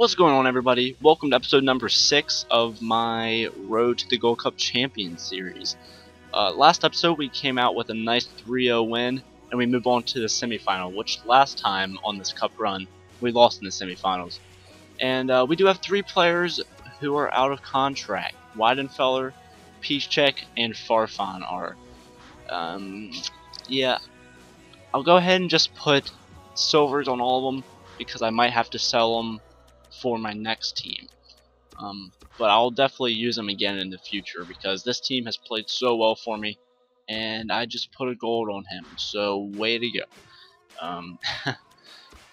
What's going on, everybody? Welcome to episode number 6 of my Road to the Gold Cup Champions series. Last episode we came out with a nice 3-0 win, and we move on to the semifinal, which last time on this cup run we lost in the semifinals. And we do have 3 players who are out of contract. Weidenfeller, Piszczek, and Farfan are. Yeah, I'll go ahead and just put silvers on all of them because I might have to sell them for my next team. But I'll definitely use them again in the future because this team has played so well for me, and I just put a gold on him, so way to go.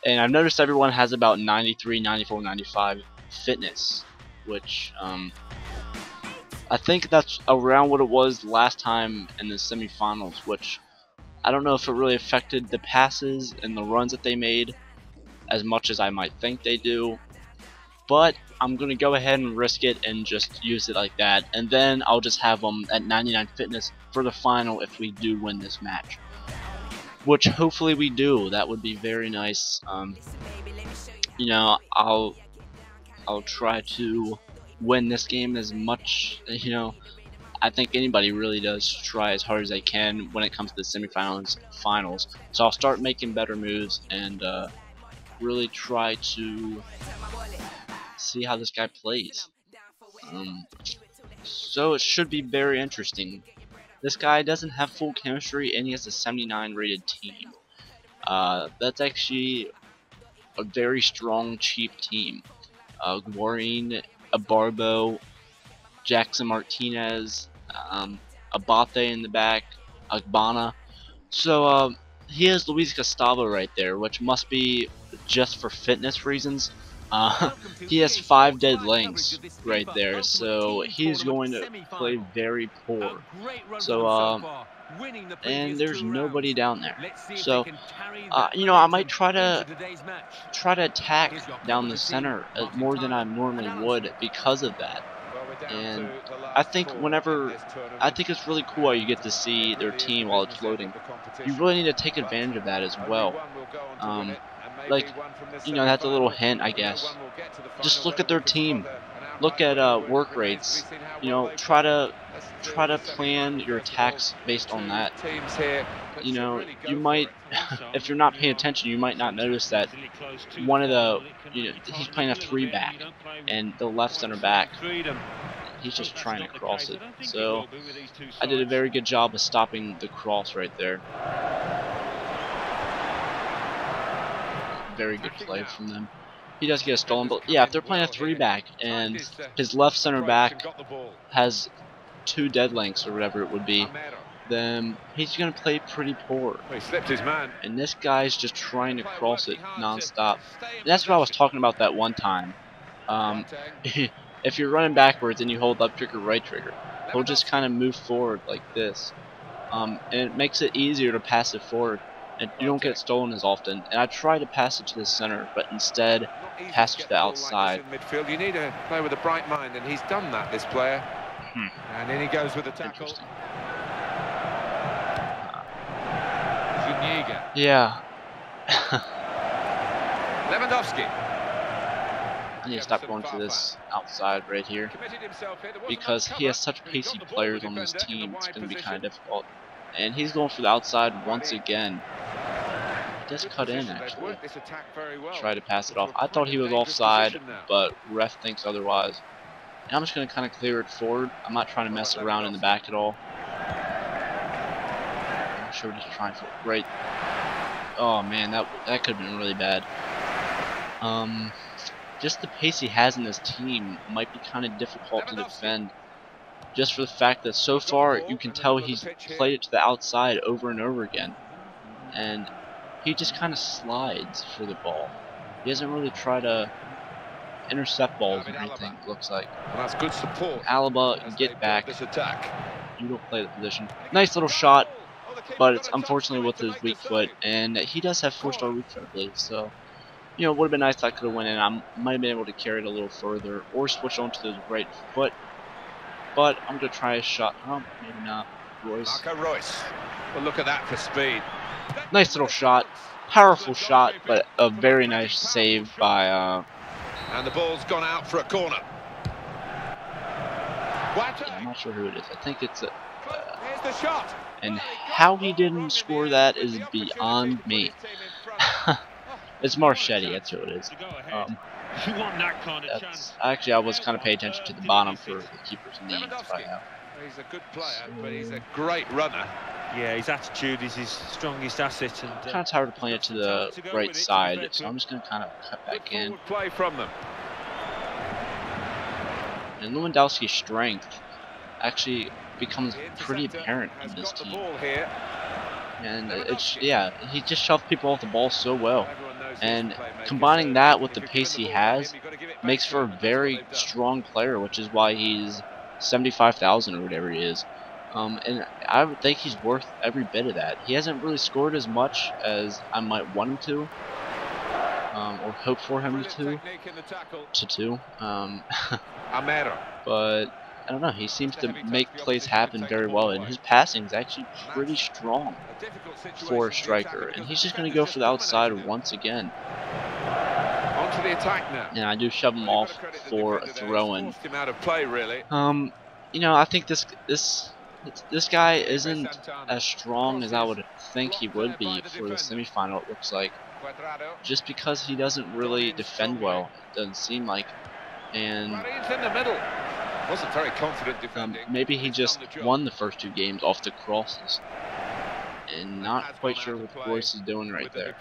And I've noticed everyone has about 93, 94, 95 fitness, which I think that's around what it was last time in the semifinals, which I don't know if it really affected the passes and the runs that they made as much as I might think they do. But I'm going to go ahead and risk it and just use it like that, and then I'll just have them at 99 fitness for the final if we do win this match, which hopefully we do. That would be very nice. You know, I'll try to win this game as much, you know, I think anybody really does try as hard as they can when it comes to the semifinals and finals. So I'll start making better moves and really try to see how this guy plays. So it should be very interesting. This guy doesn't have full chemistry and he has a 79 rated team. That's actually a very strong, cheap team. Guarin, Abarbo, Jackson Martinez, Abate in the back, Agbana. So he has Luis Gustavo right there, which must be just for fitness reasons. He has 5 dead links right there, so he's going to play very poor. So and there's nobody down there. So you know, I might try to attack down the center more than I normally would because of that. And I think it's really cool how you get to see their team while it's loading. You really need to take advantage of that as well. Like, you know, that's a little hint, I guess. Just look at their team. Look at work rates. You know, try to plan your attacks based on that. You know, you might, if you're not paying attention, you might not notice that one of the, you know, he's playing a 3-back, and the left center back, he's just trying to cross it. So I did a very good job of stopping the cross right there. Very good play from them. He does get a stolen, but yeah, if they're playing a 3-back and his left center back has 2 dead links or whatever it would be, then he's going to play pretty poor. And this guy's just trying to cross it non-stop. And that's what I was talking about that one time. If you're running backwards and you hold left trigger, right trigger, he'll just kind of move forward like this. And it makes it easier to pass it forward. And you don't get stolen as often. And I try to pass it to the center, but instead pass it to the outside. Midfield, you need to play with a bright mind, and he's done that, this player. And then he goes with the tackle. Yeah. Lewandowski. I need to stop going to this outside right here because he has such pacey players on this team. It's going to be kind of difficult. And he's going for the outside once again. He does cut in, actually. Try to pass it off. I thought he was offside, but ref thinks otherwise. And I'm just going to kind of clear it forward. I'm not trying to mess around in the back at all. I'm sure he's trying for right. Oh man, that could have been really bad. Just the pace he has in this team might be kind of difficult to defend. Just for the fact that so far you can tell he's played it to the outside over and over again. And he just kind of slides for the ball. He doesn't really try to intercept balls or anything, it looks like. Well, that's good support. Alaba, get back. You don't play the position. Nice little shot, but it's unfortunately with his weak foot. And he does have 4-star weak foot, I believe, so you know, it would have been nice if I could have went in. I might have been able to carry it a little further or switch on to the right foot. But I'm going to try a shot. Oh, maybe not. Royce. Well, look at that for speed. Nice little shot. Powerful shot, but a very nice save by And the ball's gone out for a corner. Yeah, I'm not sure who it is. I think it's a... Here's the shot. And how he didn't score that is beyond me. It's Marchetti, that's who it is. You want that kind of chance. Actually, I was kind of paying attention to the bottom for the keeper's knee. That's what I have. He's a good player, but he's a great runner. Yeah, his attitude is his strongest asset. And I'm kind of tired of playing it to the right side, so I'm just going to kind of cut back in. Play from them. And Lewandowski's strength actually becomes pretty apparent in this team. And it's, yeah, he just shoves people off the ball so well. And combining that with the pace he has makes for a very strong player, which is why he's 75,000 or whatever he is. And I would think he's worth every bit of that. He hasn't really scored as much as I might want him to, or hope for him to. But I don't know. He seems to make plays happen very well, and his passing is actually pretty strong for a striker. And he's just going to go for the outside once again. Onto the attack now. And I do shove him off for a throw-in. You know, I think this guy isn't as strong as I would think he would be for the semifinal. It looks like, just because he doesn't really defend well. It doesn't seem like, and in the middle. Wasn't very confident defending. Maybe he just won the first two games off the crosses, and not quite sure what Royce is doing right there.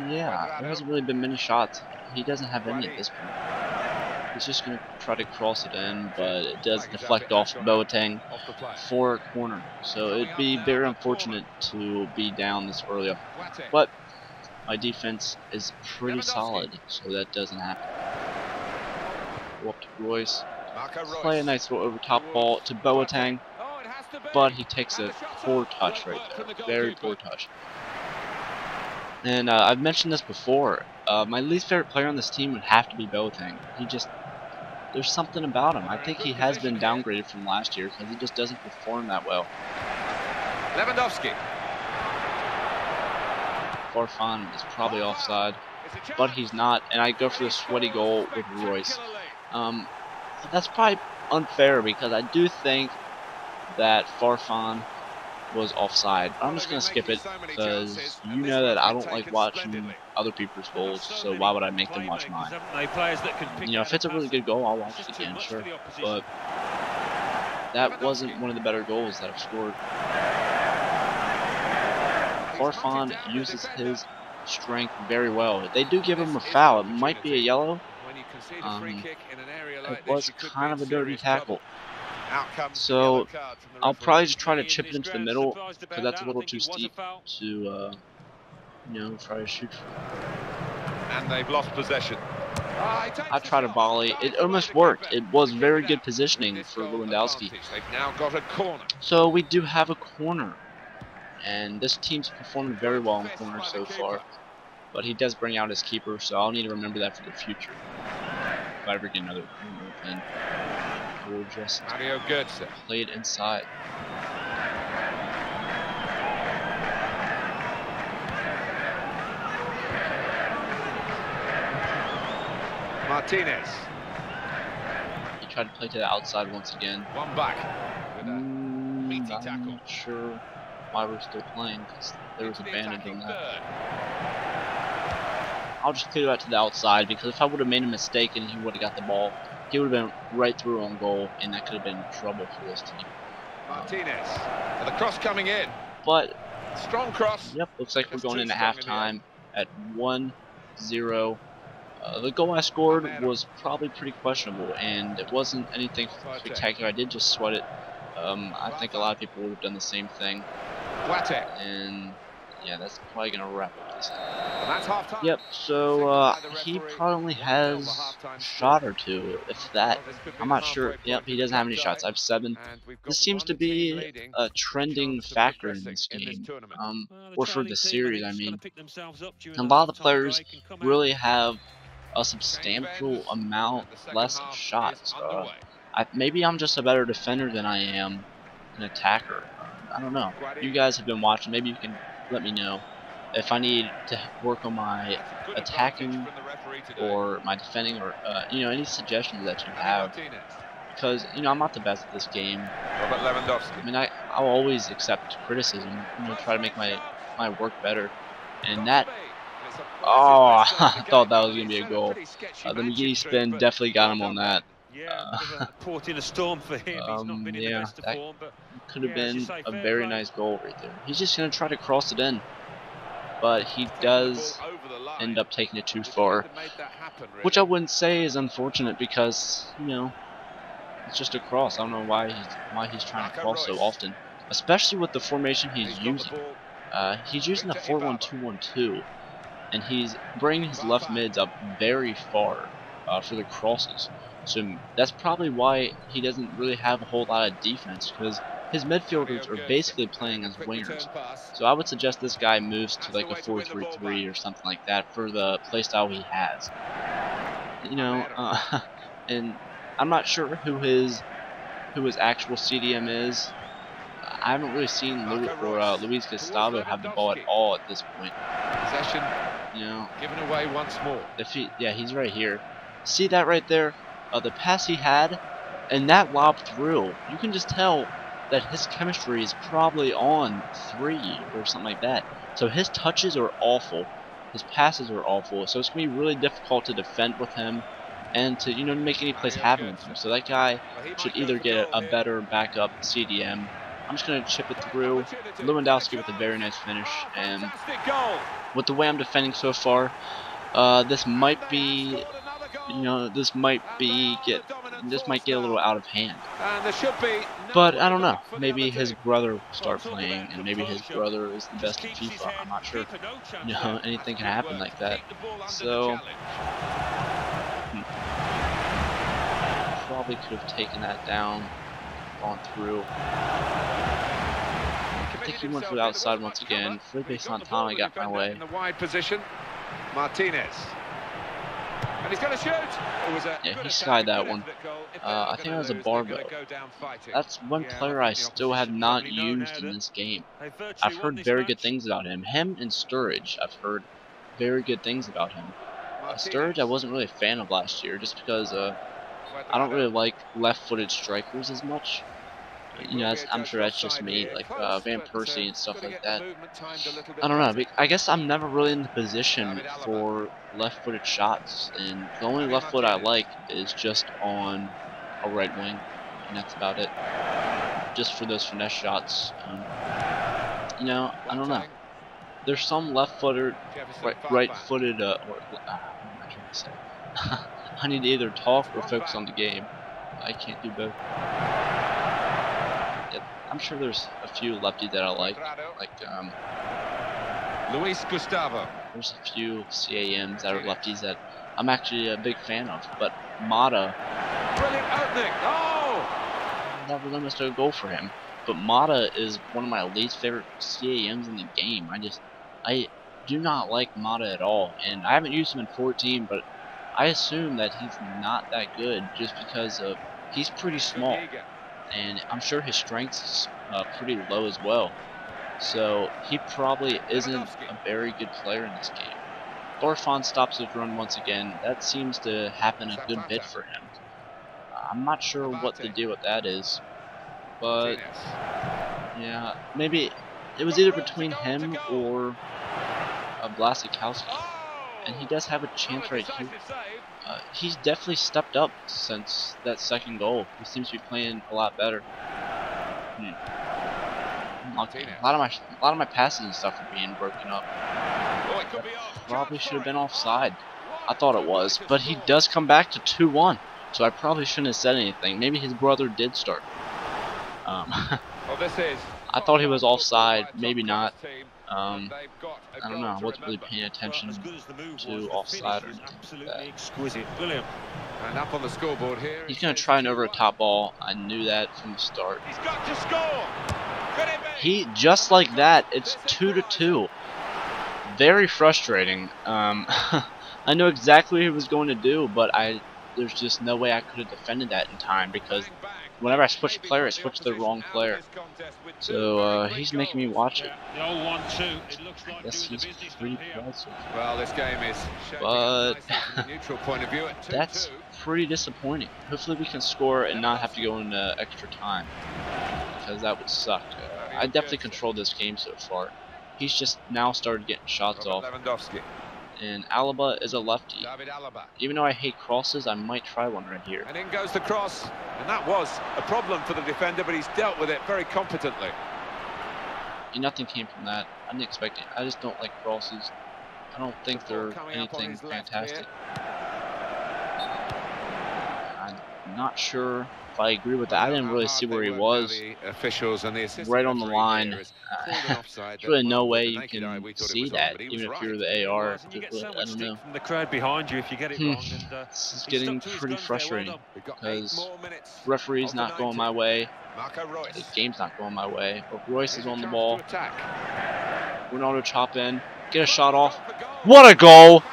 Yeah, there hasn't really been many shots. He doesn't have any at this point. He's just going to try to cross it in, but it does deflect off Boateng for a corner. So it'd be very unfortunate to be down this early. But my defense is pretty solid, so that doesn't happen. Go up to Royce. Play a nice little over top ball to Boateng, but he takes a poor touch right there. Very poor touch. And I've mentioned this before. My least favorite player on this team would have to be Boateng. There's something about him. I think he has been downgraded from last year because he just doesn't perform that well. Lewandowski. Farfan is probably offside, but he's not, and I go for the sweaty goal with Royce. That's probably unfair because I do think that Farfan was offside. I'm just going to skip it because you know that I don't like watching other people's goals, so why would I make them watch mine? You know, if it's a really good goal, I'll watch it again, sure, but that wasn't one of the better goals that I've scored. Farfan uses his strength very well. They do give him a foul. It might be a yellow. It was kind of a dirty tackle. So I'll probably just try to chip it into the middle because that's a little too steep to, you know, try to shoot from. And they've lost possession. I tried to volley. It almost worked. It was very good positioning for Lewandowski. They've now got a corner. So we do have a corner. And this team's performing very well in corners so far. But he does bring out his keeper, so I'll need to remember that for the future. If I ever get another corner, then we'll just play it inside. Martinez. He tried to play to the outside once again. One back. I'm not sure why we're still playing, because there was a bandage on that. I'll just clear that to the outside, because if I would have made a mistake and he would have got the ball, he would have been right through on goal, and that could have been trouble for this team. Martinez, and the cross coming in. But strong cross. Yep, looks like we're going into halftime at 1-0. The goal I scored was probably pretty questionable, and it wasn't anything spectacular. I did just sweat it. I think a lot of people would have done the same thing. And yeah, that's probably gonna wrap up this. Yep. So he probably has a shot or two, if that. I'm not sure. Yep, he doesn't have any shots. I have 7. This seems to be a trending factor in this game, or for the series. I mean, a lot of the players really have a substantial amount less of shots. Maybe I'm just a better defender than I am an attacker. I don't know. You guys have been watching. Maybe you can let me know. if I need to work on my attacking or my defending, or you know, any suggestions that you have, because you know I'm not the best at this game. I mean, I'll always accept criticism. You know, try to make my work better, and that. Oh, I thought that was gonna be a goal. The McGee spin definitely got him on that. Yeah, a bit of a port in a storm for him. He's not been in the Yeah, best of that form, but could have yeah, as you been say, a fair very play. nice goal right there. He's just gonna try to cross it in, but he does end up taking it too far, which I wouldn't say is unfortunate because you know it's just a cross. I don't know why he's trying to cross so often, especially with the formation he's using. He's using a 4-1-2-1-2, and he's bringing his left mids up very far for the crosses. So that's probably why he doesn't really have a whole lot of defense, because his midfielders are basically playing as wingers. So I would suggest this guy moves to like a 4-3-3 or something like that for the playstyle he has. You know, and I'm not sure who his actual CDM is. I haven't really seen Luis Gustavo have the ball at all at this point. Possession You know, given away once more. yeah, he's right here. See that right there? The pass he had, and that lob through. You can just tell that his chemistry is probably on 3 or something like that. So his touches are awful. His passes are awful. So it's going to be really difficult to defend with him and to, you know, make any plays happen with him. So that guy should either get a better backup CDM. I'm just going to chip it through. Lewandowski with a very nice finish. And with the way I'm defending so far, this might be, you know, this might get a little out of hand. But I don't know. Maybe his brother will start playing, and maybe his brother is the best at FIFA. I'm not sure. You know, anything can happen like that. So probably could have taken that down, gone through. I think he went for the outside once again. Felipe Santana got my way. In the wide position, Martinez. And he's going to shoot. Yeah, he skied that one. I think that was a barbell. That's one player I still have not used in this game. I've heard very good things about him. Him and Sturridge, I've heard very good things about him. Sturridge I wasn't really a fan of last year, just because I don't really like left-footed strikers as much. You know, I'm sure that's just me, like Van Persie and stuff like that. I don't know. I guess I'm never really in the position for left-footed shots, and the only left foot I like is just on a right wing, and that's about it. Just for those finesse shots. You know, I don't know. There's some left-footed, right-footed, what am I trying to say? I need to either talk or focus on the game. I can't do both. I'm sure there's a few lefties that I like Luis Gustavo. There's a few CAMs that are lefties that I'm actually a big fan of, but Mata, Brilliant opening. Oh! never limits a goal for him. But Mata is one of my least favorite CAMs in the game. I do not like Mata at all, and I haven't used him in 14, but I assume that he's not that good just because of he's pretty small. And I'm sure his strength is pretty low as well. So he probably isn't a very good player in this game. Orfan stops his run once again. That seems to happen a good bit for him. I'm not sure what the deal with that is. But yeah, maybe it was either between him or Blasikowski. And he does have a chance right here. He's definitely stepped up since that second goal. He seems to be playing a lot better. A lot of my passes and stuff are being broken up. Probably should have been offside. I thought it was, but he does come back to 2-1. So I probably shouldn't have said anything. Maybe his brother did start. I thought he was offside. Maybe not. I don't know. I wasn't really paying attention to offside or anything like that. And up on the scoreboard here. He's gonna try an over a top ball. I knew that from the start. He's got to score. He just like that. It's 2-2. Very frustrating. I know exactly what he was going to do, but there's just no way I could have defended that in time because whenever I switch player, I switch to the wrong player. So he's making me watch it. The old 1-2. It looks I like guess doing the he's business pretty from here. progressive. Well, this game is shaping But up nicely from the neutral point of view at 2-2. that's pretty disappointing. Hopefully we can score and not have to go into extra time, because that would suck. I definitely controlled this game so far. He's just now started getting shots off. Lewandowski. And Alaba is a lefty. David Alaba. Even though I hate crosses, I might try one right here. And in goes the cross. And that was a problem for the defender, but he's dealt with it very competently. Nothing came from that. I didn't expect it. I just don't like crosses. I don't think they're anything fantastic. I'm not sure if I agree with that. I didn't really see where he was. Right on the line. There's really no way you can see that, even if you're the AR. I don't know. From the crowd behind you if you get it wrong. And, this is getting pretty frustrating because referee's not going my way. The game's not going my way. But Royce is on the ball. Ronaldo chop in. Get a shot off. What a goal!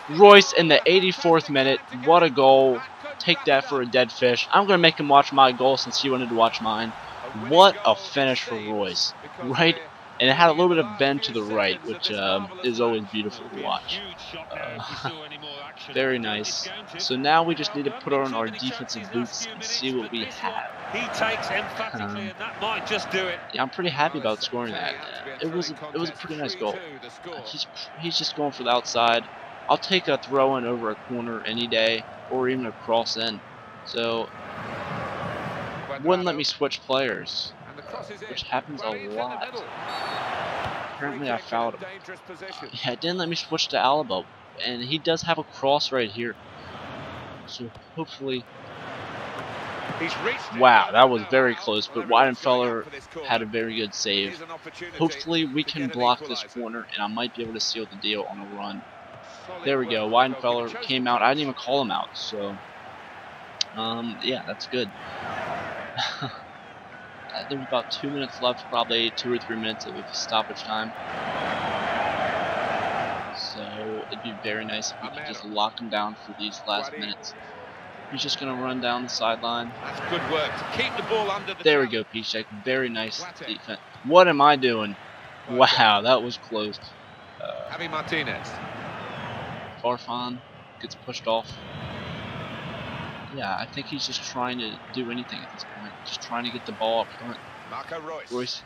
Royce in the 84th minute. What a goal. Take that for a dead fish. I'm going to make him watch my goal since he wanted to watch mine. What a finish for Royce. Right? And it had a little bit of bend to the right, which is always beautiful to watch. Very nice. So now we just need to put on our defensive boots and see what we have. He takes emphatically, and that might just do it. Yeah, I'm pretty happy about scoring that. It was a pretty nice goal. He's just going for the outside. I'll take a throw in over a corner any day, or even a cross in. So wouldn't let me switch players, which happens a lot. Apparently I fouled him. Yeah, it didn't let me switch to Alaba, and he does have a cross right here. So hopefully. Wow, that was very close, but Weidenfeller had a very good save. Hopefully we can block this corner, and I might be able to seal the deal on a run. There we go. Weidenfeller came out. I didn't even call him out, so yeah, that's good. There's about 2 minutes left, probably 2 or 3 minutes of stoppage time. So it'd be very nice if we could just lock him down for these last minutes. He's just gonna run down the sideline. That's good work to keep the ball under the There we go, Piszczek. Very nice defense. What am I doing? Wow, that was close. Javi Martinez. Farfan gets pushed off. Yeah, I think he's just trying to do anything at this point. Just trying to get the ball up front. Royce.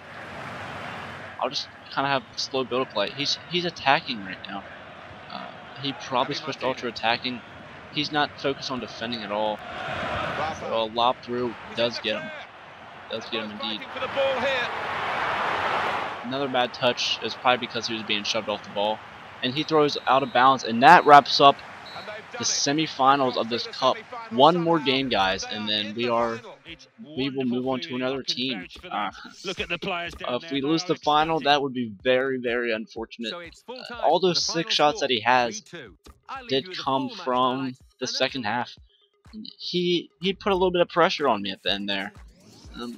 I'll just kind of have slow build-up play. He's attacking right now. He probably switched ultra attacking. He's not focused on defending at all. So a lob through does get him. Does get him indeed. Another bad touch is probably because he was being shoved off the ball. And he throws out of bounds, and that wraps up the semifinals of this cup. One more game, guys, and then we will move on to another team. If we lose the final, that would be very, very unfortunate. All those 6 shots that he has did come from the second half. He put a little bit of pressure on me at the end there.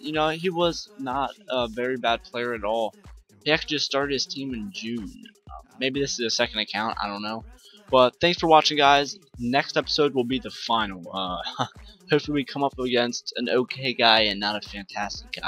You know, he was not a very bad player at all. He actually just started his team in June. Maybe this is a second account, I don't know. But thanks for watching, guys. Next episode will be the final. Hopefully we come up against an okay guy and not a fantastic guy.